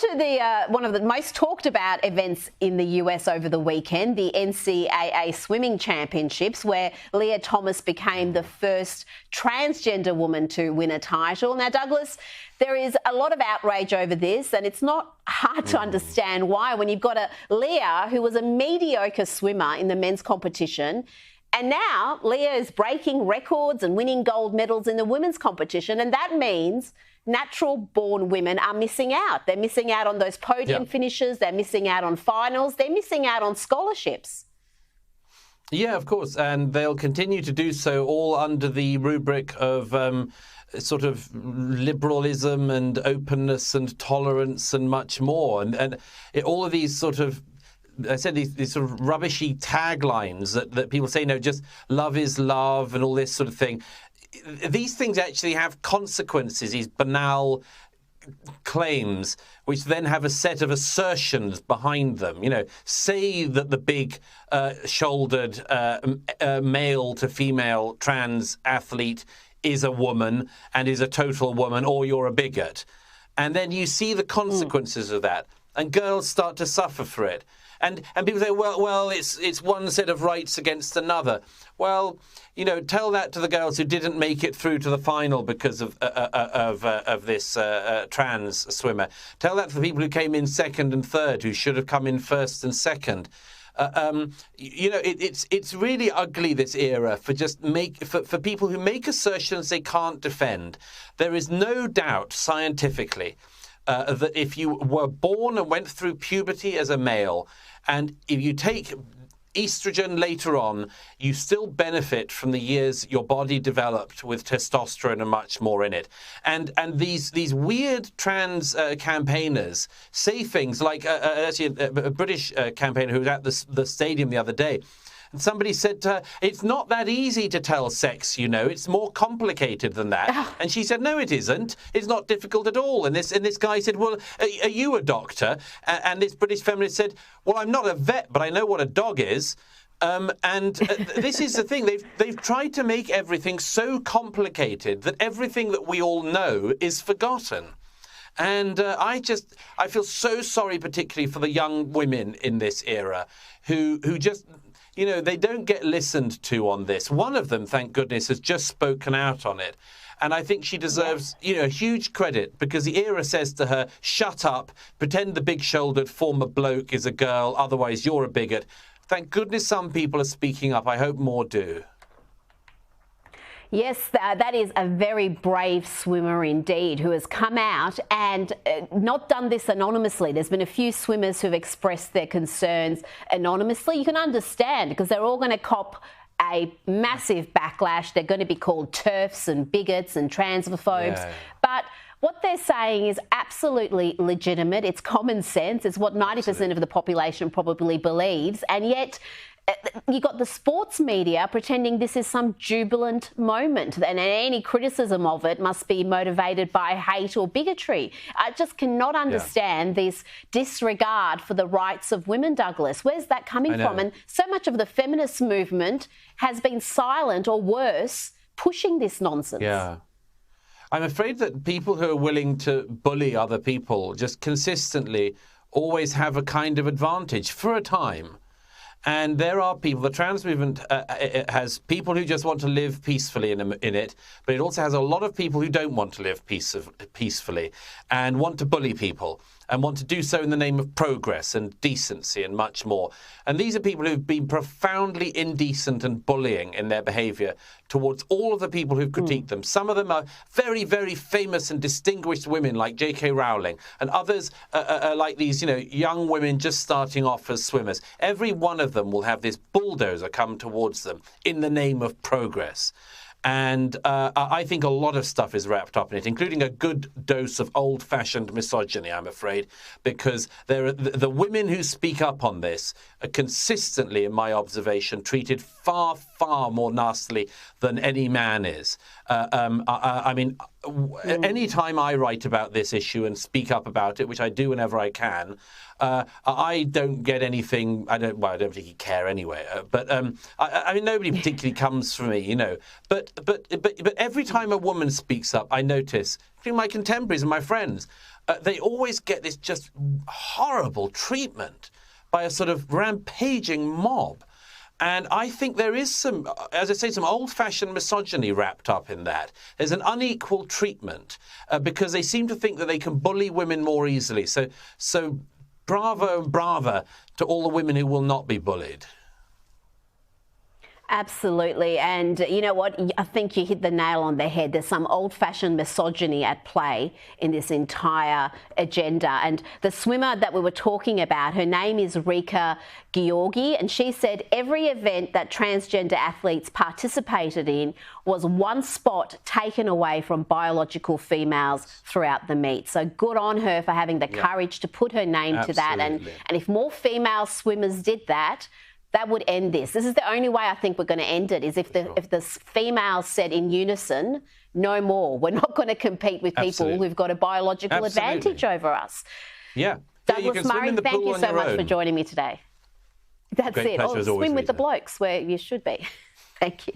to the one of the most talked about events in the US over the weekend, the NCAA Swimming Championships, where Lia Thomas became the first transgender woman to win a title. Now, Douglas, there is a lot of outrage over this, and it's not hard to understand why when you've got a Lia who was a mediocre swimmer in the men's competition. And now Lia is breaking records and winning gold medals in the women's competition. And that means natural-born women are missing out. They're missing out on those podium finishes. They're missing out on finals. They're missing out on scholarships. Yeah, of course. And they'll continue to do so all under the rubric of sort of liberalism and openness and tolerance and much more. And all of these sort of, I said, these sort of rubbishy taglines that people say, no, just love is love and all this sort of thing. These things actually have consequences, these banal claims, which then have a set of assertions behind them. You know, say that the big shouldered male to female trans athlete is a woman and is a total woman, or you're a bigot. And then you see the consequences of that, and girls start to suffer for it. And people say, well, it's one set of rights against another. Well, you know, tell that to the girls who didn't make it through to the final because of this trans swimmer. Tell that to the people who came in second and third, who should have come in first and second. You know, it's really ugly, this era, for for people who make assertions they can't defend. There is no doubt scientifically that if you were born and went through puberty as a male, and if you take estrogen later on, you still benefit from the years your body developed with testosterone and much more in it. And these weird trans campaigners say things like, actually a British campaigner who was at the stadium the other day, and somebody said to her, it's not that easy to tell sex, you know, it's more complicated than that. And she said, no, it isn't. It's not difficult at all. And this guy said, well, are you a doctor? And this British feminist said, well, I'm not a vet, but I know what a dog is. This is the thing. They've tried to make everything so complicated that everything that we all know is forgotten. And I feel so sorry, particularly for the young women in this era who just, you know, they don't get listened to on this. One of them, thank goodness, has just spoken out on it. And I think she deserves, you know, huge credit, because the era says to her, shut up, pretend the big-shouldered former bloke is a girl, otherwise you're a bigot. Thank goodness some people are speaking up. I hope more do. Yes, that is a very brave swimmer indeed, who has come out and not done this anonymously. There's been a few swimmers who've expressed their concerns anonymously. You can understand, because they're all going to cop a massive backlash. They're going to be called TERFs and bigots and transphobes. Yeah. But what they're saying is absolutely legitimate. It's common sense. It's what 90% of the population probably believes. And yet you got the sports media pretending this is some jubilant moment, and any criticism of it must be motivated by hate or bigotry. I just cannot understand this disregard for the rights of women, Douglas. Where's that coming from? And so much of the feminist movement has been silent, or worse, pushing this nonsense. Yeah. I'm afraid that people who are willing to bully other people just consistently always have a kind of advantage for a time. And there are people, the trans movement it has people who just want to live peacefully in it, but it also has a lot of people who don't want to live peacefully and want to bully people and want to do so in the name of progress and decency and much more. And these are people who've been profoundly indecent and bullying in their behaviour towards all of the people who've critiqued them. Some of them are very, very famous and distinguished women like J.K. Rowling, and others are like these, you know, young women just starting off as swimmers. Every one of them will have this bulldozer come towards them in the name of progress. And I think a lot of stuff is wrapped up in it, including a good dose of old-fashioned misogyny, I'm afraid, because the women who speak up on this are consistently, in my observation, treated far, far more nastily than any man is. I mean, any time I write about this issue and speak up about it, which I do whenever I can, I don't get anything. I don't particularly care anyway. I mean, nobody particularly comes for me, you know. But every time a woman speaks up, I notice, including my contemporaries and my friends, they always get this just horrible treatment by a sort of rampaging mob. And I think there is some, as I say, some old-fashioned misogyny wrapped up in that. There's an unequal treatment because they seem to think that they can bully women more easily. So bravo and brava to all the women who will not be bullied. Absolutely. And you know what? I think you hit the nail on the head. There's some old-fashioned misogyny at play in this entire agenda. And the swimmer that we were talking about, her name is Rika Georgi, and she said every event that transgender athletes participated in was one spot taken away from biological females throughout the meet. So good on her for having the courage to put her name to that. And if more female swimmers did that, that would end this. This is the only way I think we're going to end it, is if the females said in unison, no more. We're not going to compete with people who've got a biological advantage over us. Yeah. Douglas Murray, thank you so much for joining me today. That's Great it. pleasure, as always, swim with the Rita. blokes where you should be. Thank you.